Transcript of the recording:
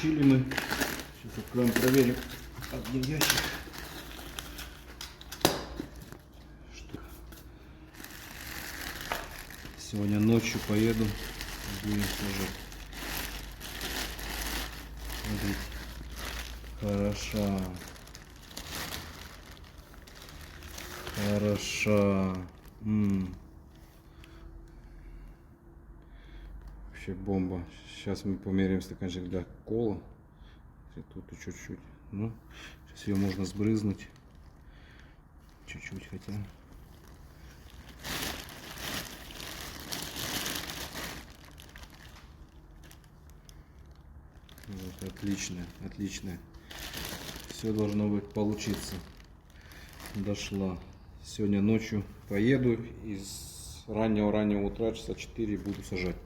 получили мы. Сейчас откроем, проверим. Один ящик. Что? Сегодня ночью поеду, будем сажать. Смотрите. Хороша. Вообще бомба. Сейчас мы померяем стаканчик для кола. Тут и чуть-чуть. Ну, сейчас ее можно сбрызнуть. Чуть-чуть хотя. Вот, отлично. Все должно быть получиться. Дошла. Сегодня ночью поеду и с раннего утра часа 4 буду сажать.